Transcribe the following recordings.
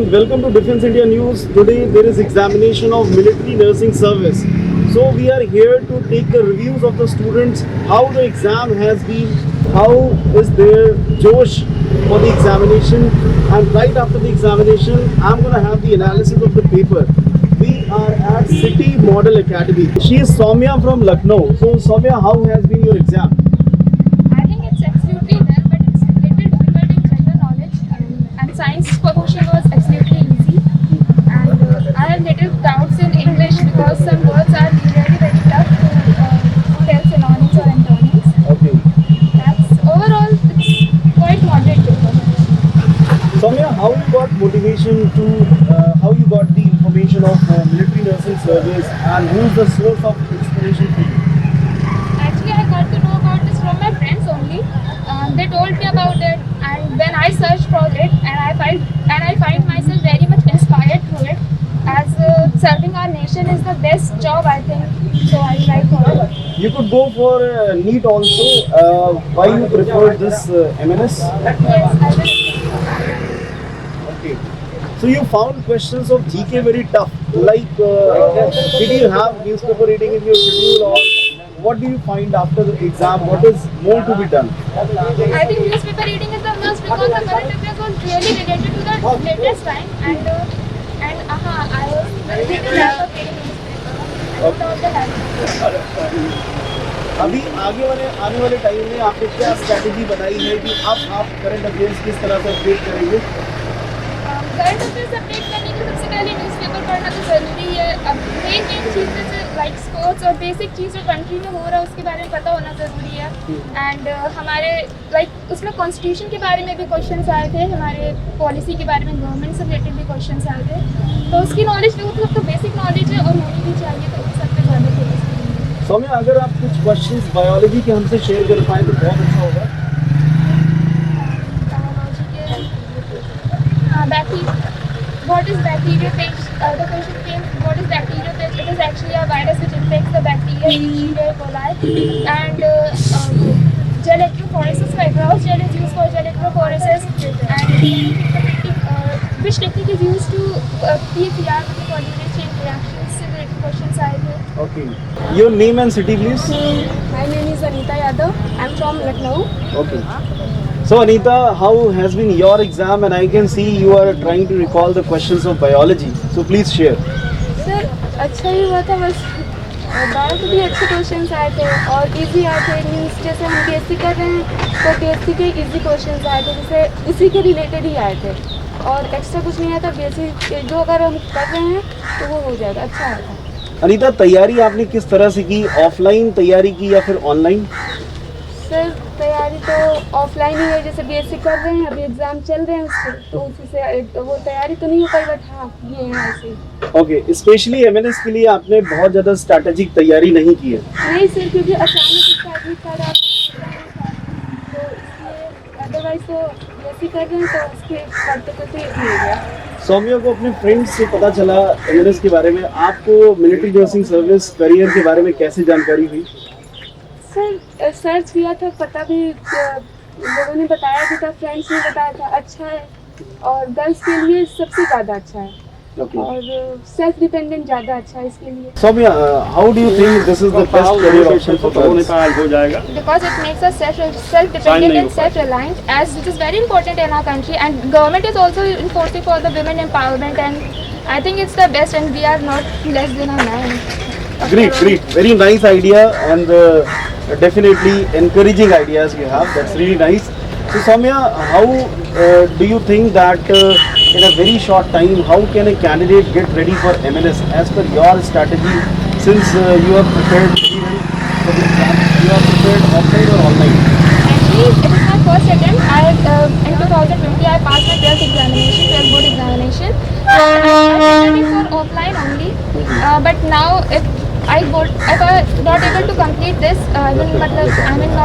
and welcome to Defense India News. Today there is examination of military nursing service. So we are here to take the reviews of the students, how the exam has been, how is their Josh for the examination, and right after the examination I'm going to have the analysis of the paper. We are at City Model Academy. She is Soumya from Lucknow. So Soumya, how has been your exam? I think it's absolutely well, but it's a little difficult in general knowledge. And science portion was absolutely easy. And I have little doubts in English because some words are really very tough to tell synonyms or antonyms. Okay. That's overall it's quite moderate paper. Soumya, how you got motivation to, how you got the information of military nursing service, and who is the source of inspiration for you? Actually, I got to know about this from my friends only. They told me about it, and when I searched for it, and I find myself very much inspired through it. As serving our nation is the best job, I think. So I try for it. You could go for NEET also. Why you prefer this MNS? Yes, I will. Okay. So you found questions of GK very tough. Like, did you have newspaper reading in your schedule, or what do you find after the exam? What is more to be done? I think newspaper reading is the must because the current affairs was really related to the latest time, and I was very big fan of reading newspaper. I wrote all the libraries. अभी आने वाले time में आपने क्या strategy बनाई है कि अब आप करंट अफेयर्स किस तरह से अपडेट करेंगे? करंट अफेयर्स अपडेट करने के लिए सबसे पहले न्यूज़पेपर पढ़ना तो ज़रूरी है। अब मेन चीज़ जैसे लाइक स्पोर्ट्स और बेसिक चीज़ जो कंट्री में हो रहा है उसके बारे में पता होना ज़रूरी है। एंड हमारे लाइक उसमें कॉन्स्टिट्यूशन के बारे में भी क्वेश्चंस आए थे, हमारे पॉलिसी के बारे में गवर्नमेंट से रिलेटेड भी क्वेश्चंस आए थे। तो उसकी नॉलेज भी मतलब तो बेसिक नॉलेज है और होनी भी चाहिए, तो उस सब पे ज़्यादा फोकस करेंगे। सौम्या, अगर आप कुछ क्वेश्चंस बायोलॉजी के हमसे शेयर कर पाएँ तो बहुत अच्छा होगा। What is bacteria phage? The question came, what is bacteria phage? It is actually a virus which infects the bacteria, Escherichia coli. And gel electrophoresis, fibrous gel is used for gel electrophoresis. And which technique is used to PCR with the polymerase chain reactions? So the questions are there. Okay. Your name and city, please. My name is Anita Yadav. I am from Lucknow. Okay. So Anita, how has been your exam? And I can see you are trying to recall the questions of biology. So please share. Sir अच्छा ही हुआ था, बस bio के भी अच्छे questions आए थे और इजी आए थे। मीन्स जैसे हम बीएससी कर रहे हैं तो बीएससी के इजी क्वेश्चंस आए थे, जैसे उसी के रिलेटेड ही आए थे और एक्स्ट्रा कुछ नहीं आया था। बीएससी जो अगर हम कर रहे हैं तो वो हो जाएगा, अच्छा आया था। अनीता, तैयारी आपने किस तरह से की? ऑफलाइन तैयारी की या फिर ऑनलाइन? सर तैयारी तो ऑफलाइन ही है, जैसे बीएससी कर रहे हैं, अभी एग्जाम चल रहे हैं उसके, तो उसी से वो तैयारी तो नहीं हो पाई, बट हाँ ये है ऐसे। ओके, स्पेशली एमएनएस के लिए आपने बहुत ज़्यादा स्ट्रैटेजिक तैयारी नहीं की है? नहीं सर, क्योंकि अचानक स्ट्रैटेजिक कर रहा था तो इसलिए, अदरवाइज तो बीएससी कर रहे हैं तो उसके करते ये हो गया। सौम्या को अपने फ्रेंड्स से पता चला एमएनएस के बारे में, आपको मिलिट्री नर्सिंग सर्विस करियर के बारे में कैसे जानकारी हुई? सर सर्च किया था, पता भी लोगों ने बताया भी था, फ्रेंड्स ने बताया था अच्छा है और गर्ल्स के लिए सबसे ज़्यादा अच्छा है। Okay. और सेल्फ डिपेंडेंट ज़्यादा अच्छा है इसके लिए। Soumya, how do you think this is the best career option for girls? हो जाएगा Because it makes us self-dependent and self-reliant, as it is very important in our country, and government is also enforcing for the women empowerment, and I think it's the best, and we are not less than a man. Great, very nice idea, and definitely encouraging ideas you have. That's really nice. So Soumya, how do you think that in a very short time, how can a candidate get ready for MNS as per your strategy? Since you are prepared very well for the exam, you are prepared offline or online? Actually, it is my first attempt. In 2020, I passed my 12th examination, 12th board examination. I attended it for offline only. But now, if I'm not able to complete this, I will not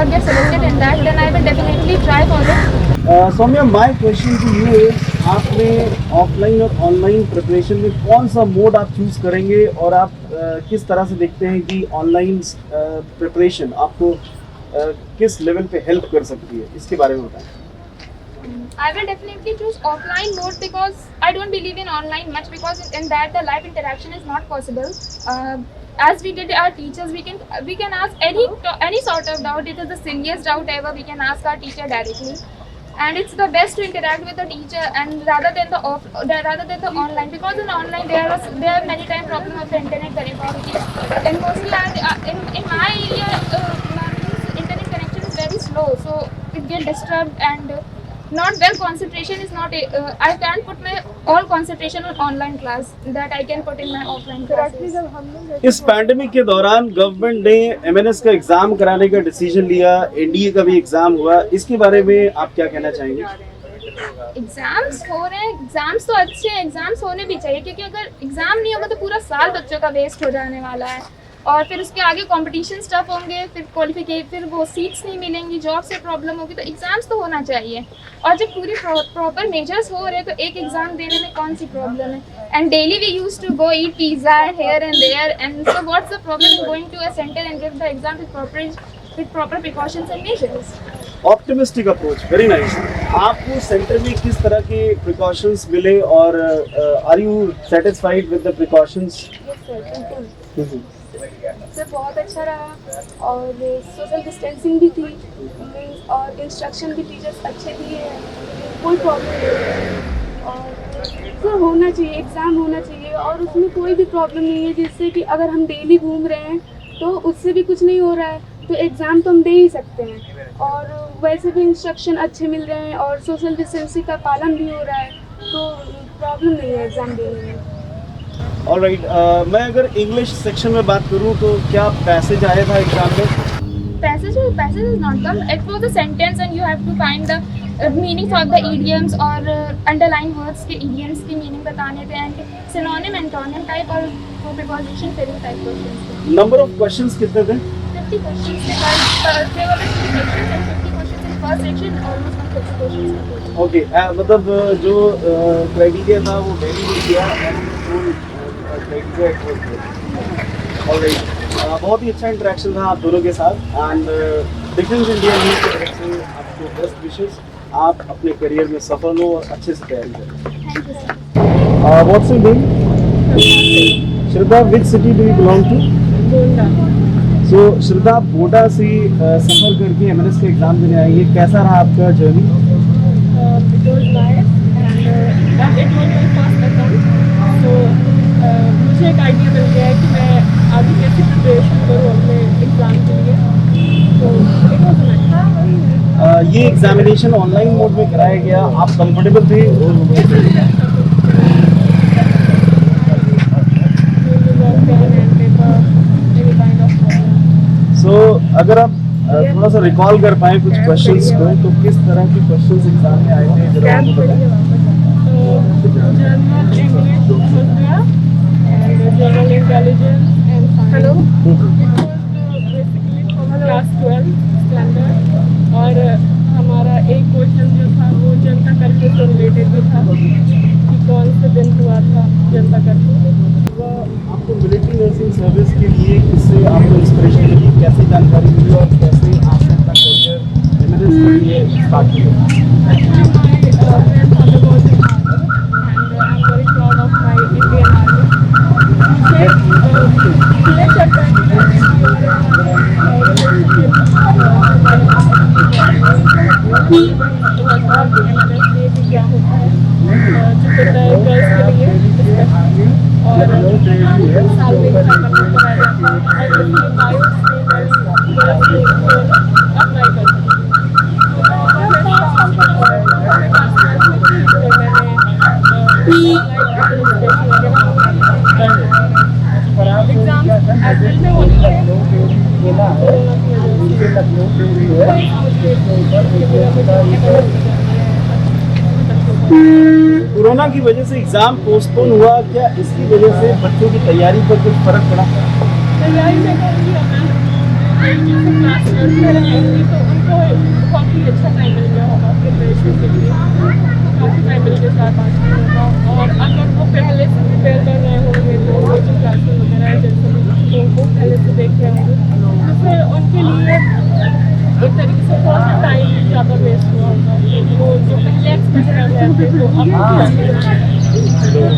get selected in that, then I will definitely try for it. Soumya, my question to you is, आपने offline और online preparation में कौन सा mode आप choose करेंगे, और आप किस तरह से देखते हैं कि ऑनलाइन प्रिपरेशन आपको किस लेवल पे हेल्प कर सकती है, इसके बारे में बताएं। I will definitely choose offline mode because I don't believe in online much because in that the live interaction is not possible. As we did our teachers, we can ask any sort of doubt. It is the silliest doubt ever. We can ask our teacher directly, and it's the best to interact with the teacher and rather than the online, because in online there are many time problem of the internet connectivity, and mostly in my area internet connection is very slow, so it get disturbed and not well. Concentration is not I can't put my all concentration on online class that I can put in my offline classes. इस pandemic के दौरान government ने MNS का exam कराने का decision लिया, NDA का भी एग्जाम हुआ, इसके बारे में आप क्या कहना चाहेंगे? एग्जाम्स हो रहे हैं, एग्जाम्स तो अच्छे हैं, एग्जाम्स होने भी चाहिए क्योंकि अगर एग्जाम नहीं होगा तो पूरा साल बच्चों का वेस्ट हो जाने वाला है और फिर उसके आगे कंपटीशन स्टफ होंगे, फिर क्वालिफिकेशन, फिर वो सीट्स नहीं मिलेंगी, जॉब से प्रॉब्लम होगी, तो एग्जाम्स तो होना चाहिए। और जब पूरी प्रॉपर मेजर्स हो रहे हैं तो एक एग्जाम देने में कौन सी प्रॉब्लम है? And daily we use to go eat pizza here and there, and so what's the problem in going to a centre and give the exam with proper precautions and measures. Optimistic approach, very nice. आपको centre में किस तरह के precautions मिले और are you satisfied with the precautions? Sir बहुत अच्छा रहा और सोशल डिस्टेंसिंग भी थी और इंस्ट्रक्शन भी टीचर्स अच्छे दिए हैं, कोई प्रॉब्लम नहीं। और सर होना चाहिए, एग्ज़ाम होना चाहिए और उसमें कोई भी प्रॉब्लम नहीं है, जिससे कि अगर हम डेली घूम रहे हैं तो उससे भी कुछ नहीं हो रहा है तो एग्ज़ाम तो हम दे ही सकते हैं। और वैसे भी इंस्ट्रक्शन अच्छे मिल रहे हैं और सोशल डिस्टेंसिंग का पालन भी हो रहा है तो प्रॉब्लम नहीं है एग्ज़ाम देने में। ऑलराइट, मैं अगर इंग्लिश सेक्शन में बात करूं तो क्या पैसेज आया था एग्जाम में? Passage is not come. It was a sentence and you have to find the meanings of the idioms और underline words के idioms की meaning बताने थे and synonym, antonym type और preposition filling type questions। Number of questions कितने थे? 50 questions थे, but there were 2 sections and 50 questions in first section, almost 150 questions in total। Okay, मतलब जो क्राइटेरिया था वो वेरी नहीं किया एंड ऑलराइट, बहुत ही अच्छा इंटरेक्शन था आप दोनों के साथ एंड डिफेंस इंडिया न्यूज़ की तरफ से आपको बेस्ट विशेस, आप अपने करियर में सफल हो और अच्छे से तैयारी करें। Thank you sir। What's your name? Shraddha, which city do you belong to? Gonda. So Shraddha, बोडा से सफर करके एमएनएस का एग्जाम देने आई है, कैसा रहा आपका journey? It was nice and as it was my first attempt so मुझे एक आइडिया मिल गया है कि मैं आगे कैसे प्रिपरेशन करूँ अपने एग्ज़ाम के लिए, तो इट वाज नाइस। ये एग्जामिनेशन ऑनलाइन मोड में कराया गया, आप कंफर्टेबल थे? सो अगर आप थोड़ा सा रिकॉल कर पाए कुछ क्वेश्चंस को, तो किस तरह के क्वेश्चंस एग्जाम में आए थे जरा हमको बताएं। जनरल इंग्लिश हो गया and general intelligence and hello basically from class 12 standard और हमारा एक क्वेश्चन जो था वो जनता कर्फ्यू से रिलेटेड भी था कि कौन से दिन हुआ था जनता कर्फ्यू। आपको मिलिट्री नर्सिंग सर्विस के लिए किससे आपको इंस्पिरेशन मिली, कैसे जानकारी मिली और कैसे आपने अपना करियर एमएनएस के लिए स्टार्ट किया? Actually, my grandfather was in army, and I'm very proud of my Indian army. मुझे चलता है कि क्या होता है जो होता है गर्ल्स के लिए और साल में करना कराया जाता है और इसमें बायोस में गर्ल्स अप्लाई करते हैं। कोरोना की वजह से एग्जाम पोस्टपोन हुआ, क्या इसकी वजह से बच्चों की तैयारी पर कुछ फर्क पड़ा? तैयारी में करूँगी क्लास करूँगी तो उनको काफ़ी अच्छा टाइम मिल गया होगा प्रिपरेशन के लिए, काफ़ी टाइम मिल गया 4-5 महीने का। और अगर वो पहले से प्रिपेयर कर रहे होंगे तो कोचिंग क्लासेस वगैरह जैसे वो पहले से देख रहे होंगे तो फिर उनके लिए एक तरीके से थोड़ा सा टाइम ज़्यादा वेस्ट हुआ होगा। वो जो पहले रहे थे तो अब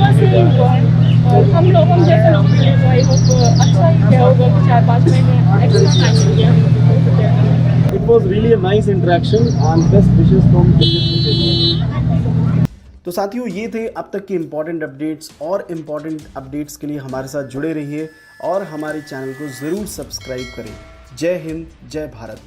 बस यही हुआ है। और हम जैसे लोग के लिए तो आई होप अच्छा ही क्या होगा कि 4-5 महीने एक्स्ट्रा टाइम मिल गया। It was really a nice interaction and best wishes from तो साथियों ये थे अब तक के इम्पॉर्टेंट अपडेट्स और इम्पॉर्टेंट अपडेट्स के लिए हमारे साथ जुड़े रहिए और हमारे चैनल को ज़रूर सब्सक्राइब करें। जय हिंद, जय भारत।